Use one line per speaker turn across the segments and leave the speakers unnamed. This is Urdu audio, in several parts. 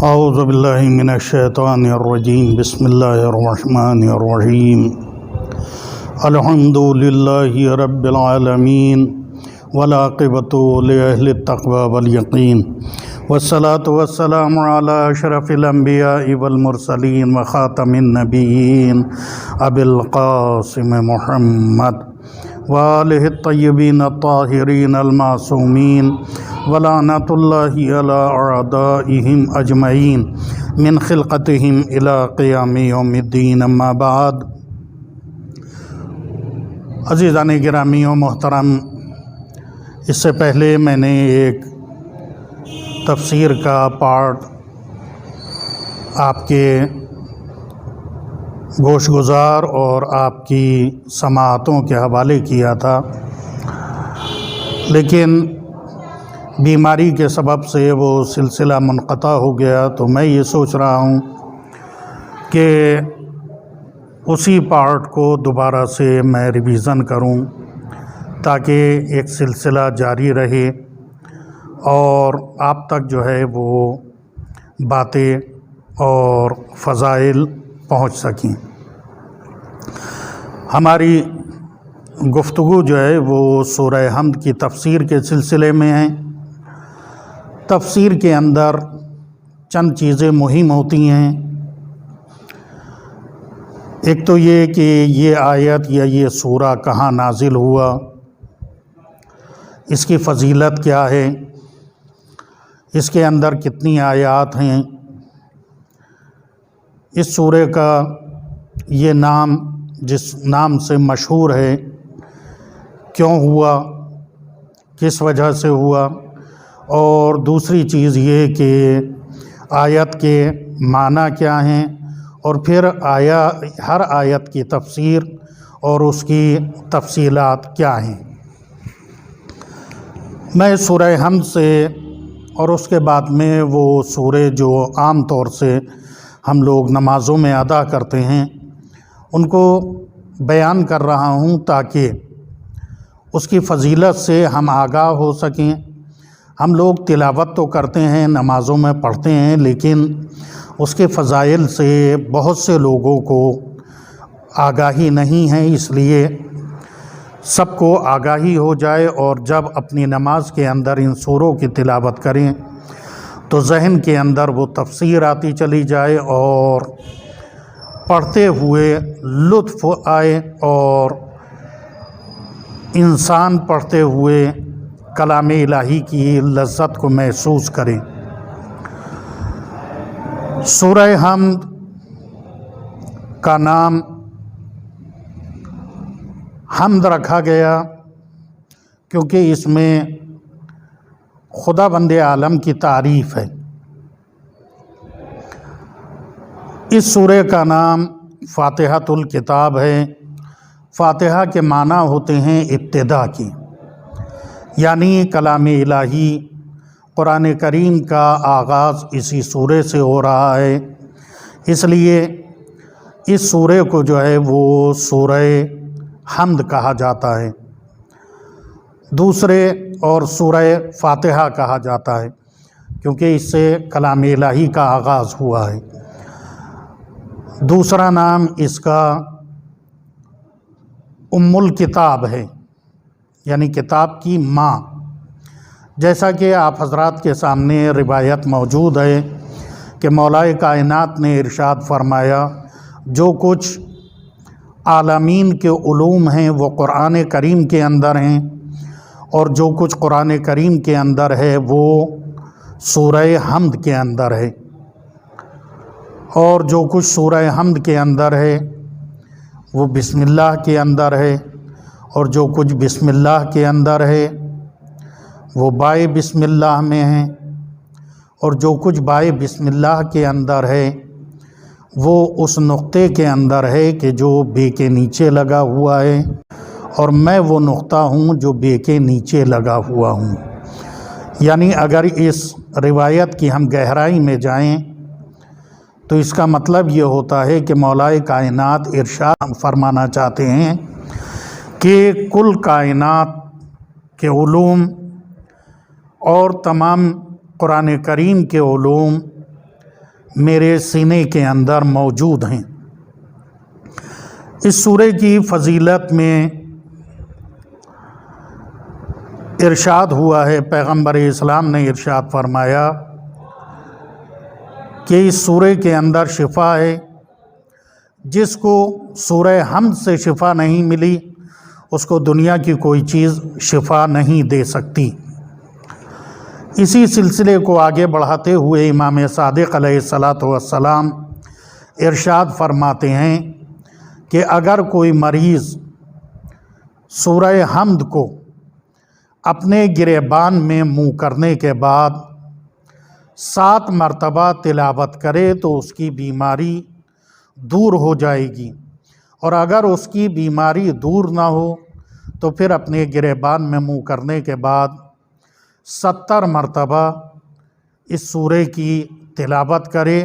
اعوذ باللہ من الشیطان الرجیم بسم اللہ الرحمن الرحیم الحمد للہ رب العالمین والعاقبۃ لأہل التقوی والیقین والصلاة والسلام علی اشرف الانبیاء والمرسلین وخاتم النبیین ابی القاسم محمد وآلہ الطیبین الطاہرین المعصومین ولعنۃ اللہ علی اعدائہم اجمعین من خلقتہم الی قیام یوم الدین اما بعد۔ عزیزان گرامی و محترم، اس سے پہلے میں نے ایک تفسیر کا پارٹ آپ کے گوش گزار اور آپ کی سماعتوں کے حوالے کیا تھا، لیکن بیماری کے سبب سے وہ سلسلہ منقطع ہو گیا، تو میں یہ سوچ رہا ہوں کہ اسی پارٹ کو دوبارہ سے میں ریویژن کروں تاکہ ایک سلسلہ جاری رہے اور آپ تک جو ہے وہ باتیں اور فضائل پہنچ سکیں۔ ہماری گفتگو جو ہے وہ سورہ حمد کی تفسیر کے سلسلے میں ہے۔ تفسیر کے اندر چند چیزیں مہم ہوتی ہیں، ایک تو یہ کہ یہ آیت یا یہ سورہ کہاں نازل ہوا، اس کی فضیلت کیا ہے، اس کے اندر کتنی آیات ہیں، اس سورہ کا یہ نام جس نام سے مشہور ہے کیوں ہوا، کس وجہ سے ہوا، اور دوسری چیز یہ کہ آیت کے معنی کیا ہیں، اور پھر ہر آیت کی تفسیر اور اس کی تفصیلات کیا ہیں۔ میں سورہ حمد سے اور اس کے بعد میں وہ سورہ جو عام طور سے ہم لوگ نمازوں میں ادا کرتے ہیں ان کو بیان کر رہا ہوں تاکہ اس کی فضیلت سے ہم آگاہ ہو سکیں۔ ہم لوگ تلاوت تو کرتے ہیں، نمازوں میں پڑھتے ہیں، لیکن اس کے فضائل سے بہت سے لوگوں کو آگاہی نہیں ہے، اس لیے سب کو آگاہی ہو جائے اور جب اپنی نماز کے اندر ان سوروں کی تلاوت کریں تو ذہن کے اندر وہ تفسیر آتی چلی جائے اور پڑھتے ہوئے لطف آئے اور انسان پڑھتے ہوئے کلام الہی کی لذت کو محسوس کرے۔ سورہ حمد کا نام حمد رکھا گیا کیونکہ اس میں خدا بند عالم کی تعریف ہے۔ اس سورہ کا نام فاتحۃ الکتاب ہے۔ فاتحہ کے معنی ہوتے ہیں ابتدا کی، یعنی کلام الہی قرآن کریم کا آغاز اسی سورہ سے ہو رہا ہے، اس لیے اس سورہ کو جو ہے وہ سورہ حمد کہا جاتا ہے، دوسرے اور سورہ فاتحہ کہا جاتا ہے کیونکہ اس سے کلام الہی کا آغاز ہوا ہے۔ دوسرا نام اس کا ام الکتاب ہے، یعنی کتاب کی ماں، جیسا کہ آپ حضرات کے سامنے روایت موجود ہے کہ مولا کائنات نے ارشاد فرمایا جو کچھ عالمین کے علوم ہیں وہ قرآن کریم کے اندر ہیں، اور جو کچھ قرآن کریم کے اندر ہے وہ سورہ حمد کے اندر ہے، اور جو کچھ سورہ حمد کے اندر ہے وہ بسم اللہ کے اندر ہے، اور جو کچھ بسم اللہ کے اندر ہے وہ بائے بسم اللہ میں ہیں، اور جو کچھ بائے بسم اللہ کے اندر ہے وہ اس نقطے کے اندر ہے کہ جو بے کے نیچے لگا ہوا ہے، اور میں وہ نقطہ ہوں جو بے کے نیچے لگا ہوا ہوں۔ یعنی اگر اس روایت کی ہم گہرائی میں جائیں تو اس کا مطلب یہ ہوتا ہے کہ مولا کائنات ارشاد فرمانا چاہتے ہیں کہ کل کائنات کے علوم اور تمام قرآن کریم کے علوم میرے سینے کے اندر موجود ہیں۔ اس سورہ کی فضیلت میں ارشاد ہوا ہے، پیغمبر اسلام نے ارشاد فرمایا کہ اس سورہ کے اندر شفا ہے، جس کو سورہ حمد سے شفا نہیں ملی اس کو دنیا کی کوئی چیز شفا نہیں دے سکتی۔ اسی سلسلے کو آگے بڑھاتے ہوئے امام صادق علیہ السلام ارشاد فرماتے ہیں کہ اگر کوئی مریض سورہ حمد کو اپنے گریبان میں منہ کرنے کے بعد 7 مرتبہ تلاوت کرے تو اس کی بیماری دور ہو جائے گی، اور اگر اس کی بیماری دور نہ ہو تو پھر اپنے گریبان میں منہ کرنے کے بعد 70 مرتبہ اس سورہ کی تلاوت کرے۔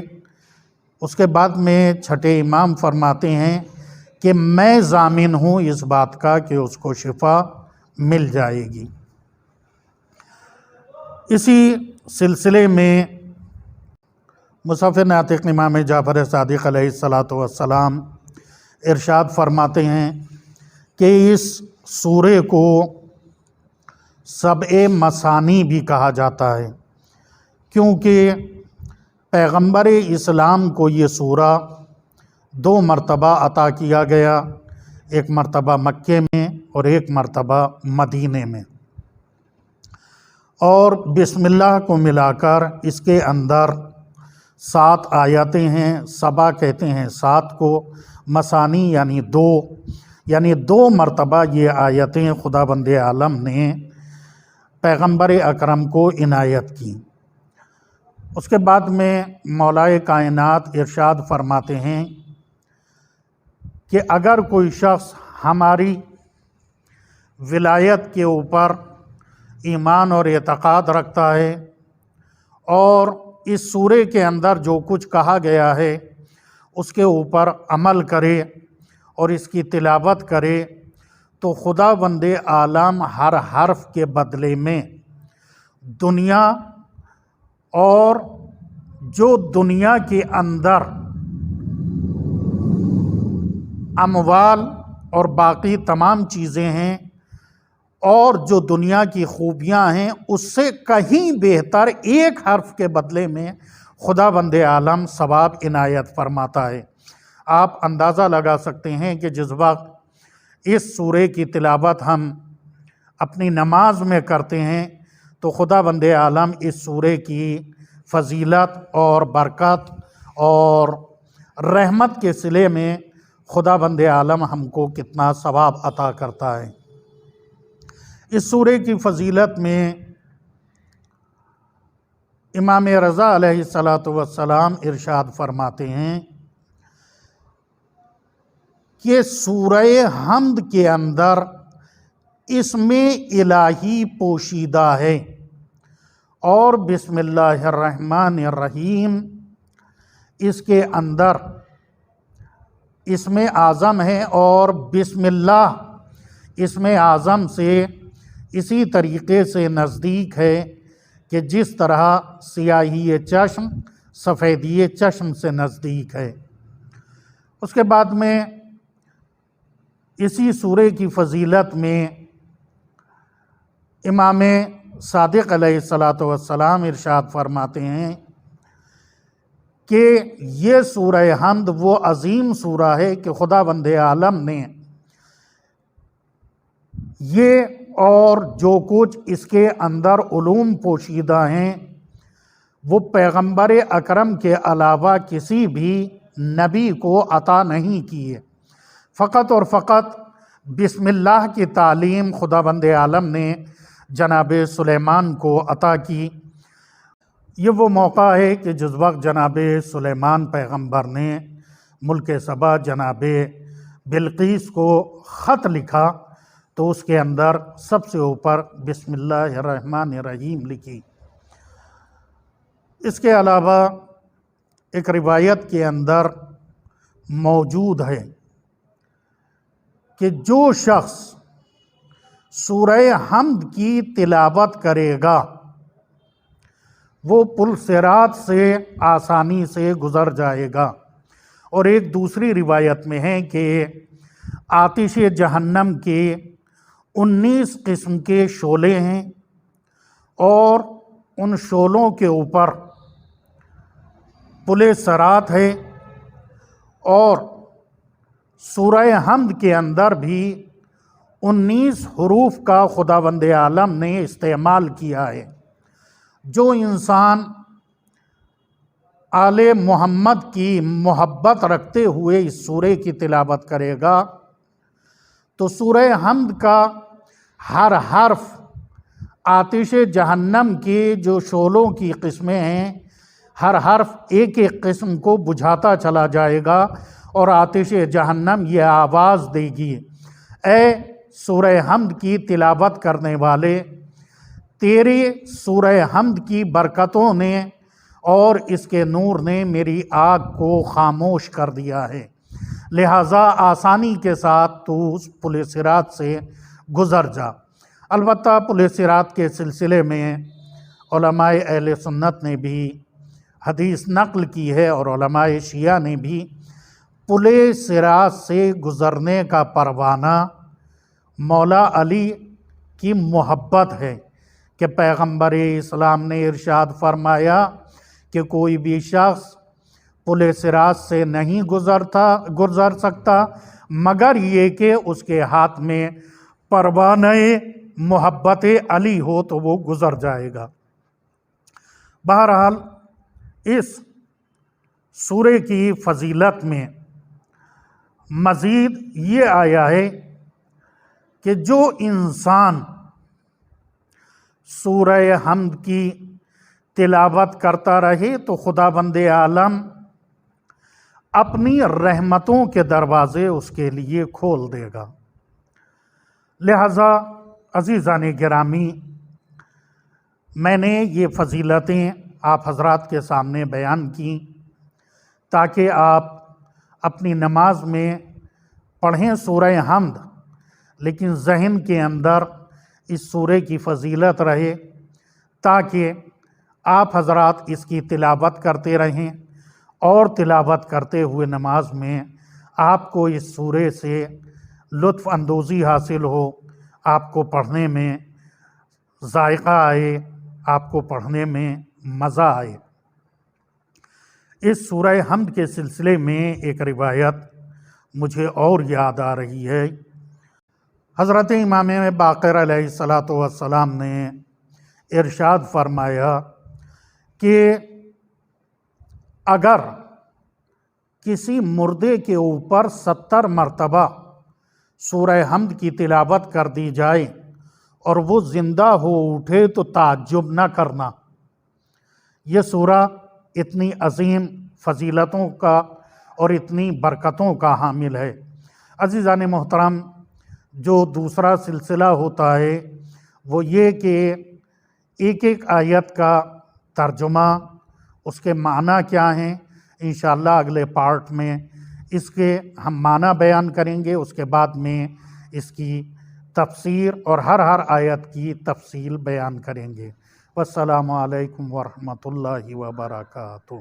اس کے بعد میں چھٹے امام فرماتے ہیں کہ میں ضامن ہوں اس بات کا کہ اس کو شفا مل جائے گی۔ اسی سلسلے میں مصحف ناطق امام جعفر صادق علیہ السلام ارشاد فرماتے ہیں کہ اس سورہ کو سبع مثانی بھی کہا جاتا ہے، کیونکہ پیغمبر اسلام کو یہ سورہ 2 مرتبہ عطا کیا گیا، ایک مرتبہ مکے میں اور ایک مرتبہ مدینے میں، اور بسم اللہ کو ملا کر اس کے اندر 7 آیتیں ہیں۔ سبا کہتے ہیں 7 کو، مثانی یعنی 2 مرتبہ یہ آیتیں خداوند عالم نے پیغمبر اکرم کو عنایت کی۔ اس کے بعد میں مولائے کائنات ارشاد فرماتے ہیں کہ اگر کوئی شخص ہماری ولایت کے اوپر ایمان اور اعتقاد رکھتا ہے اور اس سورہ کے اندر جو کچھ کہا گیا ہے اس کے اوپر عمل کرے اور اس کی تلاوت کرے تو خداوند عالم ہر حرف کے بدلے میں دنیا اور جو دنیا کے اندر اموال اور باقی تمام چیزیں ہیں اور جو دنیا کی خوبیاں ہیں اس سے کہیں بہتر ایک حرف کے بدلے میں خداوند عالم ثواب عنایت فرماتا ہے۔ آپ اندازہ لگا سکتے ہیں کہ جس وقت اس سورہ کی تلاوت ہم اپنی نماز میں کرتے ہیں تو خداوند عالم اس سورہ کی فضیلت اور برکت اور رحمت کے صلے میں خداوند عالم ہم کو کتنا ثواب عطا کرتا ہے۔ اس سورہ کی فضیلت میں امام رضا علیہ السلام ارشاد فرماتے ہیں کہ سورہ حمد کے اندر اسم الہی پوشیدہ ہے، اور بسم اللہ الرحمن الرحیم اس کے اندر اسم اعظم ہے، اور بسم اللہ اسم اعظم سے اسی طریقے سے نزدیک ہے کہ جس طرح سیاہی چشم سفیدی چشم سے نزدیک ہے۔ اس کے بعد میں اسی سورہ کی فضیلت میں امام صادق علیہ السلام ارشاد فرماتے ہیں کہ یہ سورہ حمد وہ عظیم سورہ ہے کہ خداوند عالم نے یہ اور جو کچھ اس کے اندر علوم پوشیدہ ہیں وہ پیغمبر اکرم کے علاوہ کسی بھی نبی کو عطا نہیں کیے، فقط اور فقط بسم اللہ کی تعلیم خداوند عالم نے جناب سلیمان کو عطا کی۔ یہ وہ موقع ہے کہ جس وقت جناب سلیمان پیغمبر نے ملک سبا جناب بلقیس کو خط لکھا تو اس کے اندر سب سے اوپر بسم اللہ الرحمن الرحیم لکھی۔ اس کے علاوہ ایک روایت کے اندر موجود ہے کہ جو شخص سورہ حمد کی تلاوت کرے گا وہ پل صراط سے آسانی سے گزر جائے گا۔ اور ایک دوسری روایت میں ہے کہ آتش جہنم کے 19 قسم کے شعلے ہیں، اور ان شعلوں کے اوپر پل صراط ہے، اور سورہ حمد کے اندر بھی 19 حروف کا خداوند عالم نے استعمال کیا ہے۔ جو انسان آل محمد کی محبت رکھتے ہوئے اس سورہ کی تلاوت کرے گا تو سورہ حمد کا ہر حرف آتش جہنم کی جو شعلوں کی قسمیں ہیں، ہر حرف ایک ایک قسم کو بجھاتا چلا جائے گا، اور آتش جہنم یہ آواز دے گی، اے سورہ حمد کی تلاوت کرنے والے، تیری سورہ حمد کی برکتوں نے اور اس کے نور نے میری آگ کو خاموش کر دیا ہے، لہٰذا آسانی کے ساتھ تو اس پل صراط سے گزر جا۔ البتہ پل صراط کے سلسلے میں علماء اہل سنت نے بھی حدیث نقل کی ہے، اور علماء شیعہ نے بھی پل صراط سے گزرنے کا پروانہ مولا علی کی محبت ہے، کہ پیغمبر اسلام نے ارشاد فرمایا کہ کوئی بھی شخص پل صراط سے نہیں گزر سکتا مگر یہ کہ اس کے ہاتھ میں پروانہ محبت علی ہو تو وہ گزر جائے گا۔ بہرحال اس سورہ کی فضیلت میں مزید یہ آیا ہے کہ جو انسان سورہ حمد کی تلاوت کرتا رہے تو خداوند عالم اپنی رحمتوں کے دروازے اس کے لیے کھول دے گا۔ لہٰذا عزیزان گرامی، میں نے یہ فضیلتیں آپ حضرات کے سامنے بیان کی تاکہ آپ اپنی نماز میں پڑھیں سورہ حمد، لیکن ذہن کے اندر اس سورہ کی فضیلت رہے، تاکہ آپ حضرات اس کی تلاوت کرتے رہیں، اور تلاوت کرتے ہوئے نماز میں آپ کو اس سورہ سے لطف اندوزی حاصل ہو، آپ کو پڑھنے میں ذائقہ آئے، آپ کو پڑھنے میں مزہ آئے۔ اس سورہ حمد کے سلسلے میں ایک روایت مجھے اور یاد آ رہی ہے۔ حضرت امام باقر علیہ السلام نے ارشاد فرمایا کہ اگر کسی مردے کے اوپر 70 مرتبہ سورہ حمد کی تلاوت کر دی جائے اور وہ زندہ ہو اٹھے تو تعجب نہ کرنا۔ یہ سورہ اتنی عظیم فضیلتوں کا اور اتنی برکتوں کا حامل ہے۔ عزیزان محترم، جو دوسرا سلسلہ ہوتا ہے وہ یہ کہ ایک ایک آیت کا ترجمہ، اس کے معنی کیا ہیں، انشاءاللہ اگلے پارٹ میں اس کے ہم معنی بیان کریں گے، اس کے بعد میں اس کی تفسیر اور ہر آیت کی تفصیل بیان کریں گے۔ والسلام علیکم ورحمۃ اللہ وبرکاتہ۔